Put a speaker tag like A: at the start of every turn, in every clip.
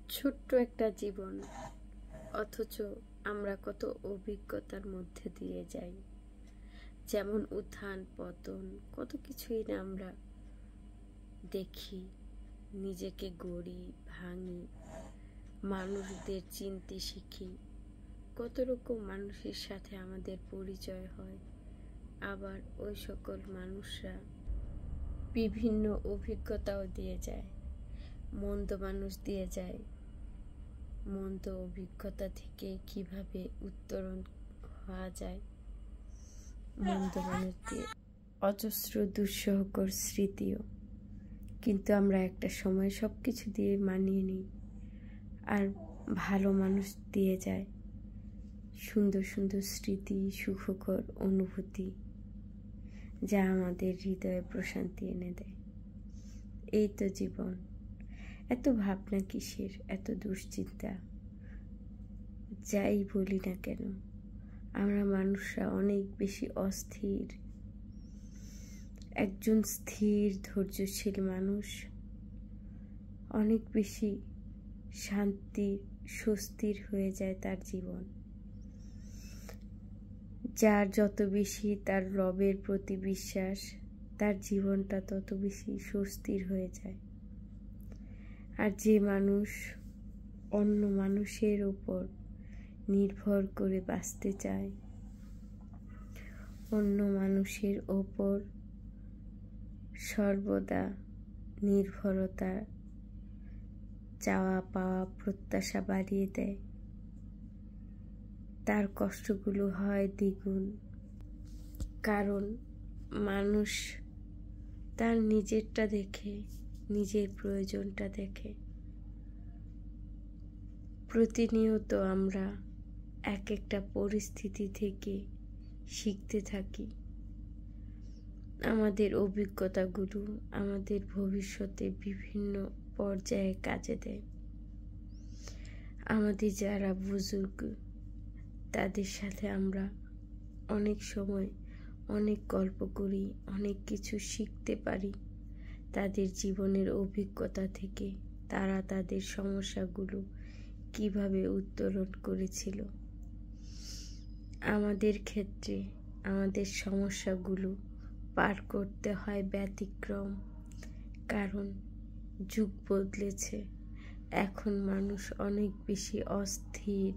A: ছোট্ট একটা জীবন, অথচ আমরা কত অভিজ্ঞতার মধ্যে দিয়ে যাই। যেমন উত্থান পতন, কত কিছুই না আমরা দেখি, নিজেকে গড়ি, ভাঙি, মানুষদের চিনতে শিখি। কত রকম মানুষের সাথে আমাদের পরিচয় হয়। আবার ওই সকল মানুষরা বিভিন্ন অভিজ্ঞতাও দিয়ে যায়। মন্দ মানুষ দিয়ে যায়, মন্দ অভিজ্ঞতা থেকে কিভাবে উত্তরণ হওয়া যায়। মন্দ মানুষ দিয়ে অজস্র দুঃসহকর স্মৃতিও, কিন্তু আমরা একটা সময় সব কিছু দিয়ে মানিয়ে নিই। আর ভালো মানুষ দিয়ে যায় সুন্দর সুন্দর স্মৃতি, সুখকর অনুভূতি, যা আমাদের হৃদয়ে প্রশান্তি এনে দেয়। এই তো জীবন। এত ভাবনা কিসের, এত দুশ্চিন্তা? যাই বলি না কেন, আমরা মানুষরা অনেক বেশি অস্থির। একজন স্থির ধৈর্যশীল মানুষ অনেক বেশি শান্তি, স্বস্তির হয়ে যায় তার জীবন। যার যত বেশি তার রবের প্রতি বিশ্বাস, তার জীবনটা তত বেশি স্বস্তির হয়ে যায়। আর যে মানুষ অন্য মানুষের উপর নির্ভর করে বাঁচতে চায়, অন্য মানুষের ওপর সর্বদা নির্ভরতা, চাওয়া পাওয়া, প্রত্যাশা বাড়িয়ে দেয়, তার কষ্টগুলো হয় দ্বিগুণ। কারণ মানুষ তার নিজেরটা দেখে, নিজের প্রয়োজনটা দেখে। প্রতিনিয়ত আমরা এক একটা পরিস্থিতি থেকে শিখতে থাকি। আমাদের অভিজ্ঞতাগুলো আমাদের ভবিষ্যতে বিভিন্ন পর্যায়ে কাজে দেয়। আমাদের যারা বুজুর্গ, তাদের সাথে আমরা অনেক সময় অনেক গল্প করি, অনেক কিছু শিখতে পারি তাদের জীবনের অভিজ্ঞতা থেকে। তারা তাদের সমস্যাগুলো কিভাবে উত্তরণ করেছিল। আমাদের ক্ষেত্রে আমাদের সমস্যাগুলো পার করতে হয় ব্যতিক্রম। কারণ যুগ বদলেছে, এখন মানুষ অনেক বেশি অস্থির।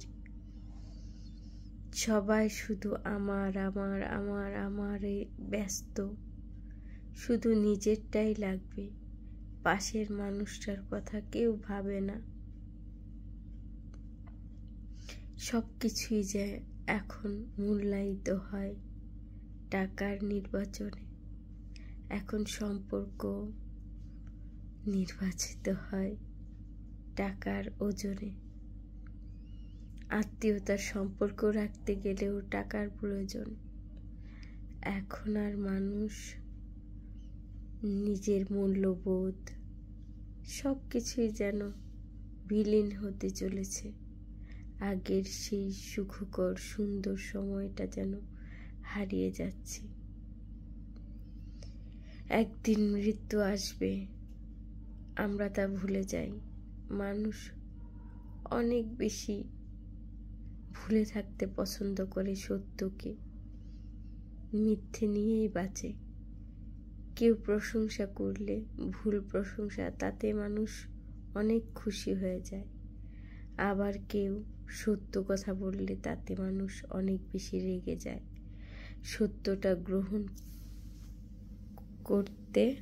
A: সবাই শুধু আমার আমার আমার আমারে ব্যস্ত, শুধু নিজেরটাই লাগবে, পাশের মানুষটার কথা কেউ ভাবে না। সব কিছুই যে এখন মূল্যায়িত হয় টাকার নির্বাচনে। এখন সম্পর্ক নির্বাচিত হয় টাকার ওজনে। আত্মীয়তার সম্পর্ক রাখতে গেলেও টাকার প্রয়োজন। এখন আর মানুষ নিজের মূল্যবোধ সব কিছুই যেন বিলীন হতে চলেছে। আগের সেই সুখকর সুন্দর সময়টা যেন হারিয়ে যাচ্ছে। একদিন মৃত্যু আসবে, আমরা তা ভুলে যাই। মানুষ অনেক বেশি ভুলে থাকতে পছন্দ করে সত্যকে, মিথ্যে নিয়েই বাঁচে। কেউ প্রশংসা করলে, ভুল প্রশংসা, তাতে মানুষ অনেক খুশি হয়ে যায়। আবার কেউ সত্য কথা বললে তাতে মানুষ অনেক বেশি রেগে যায়। সত্যটা গ্রহণ করতে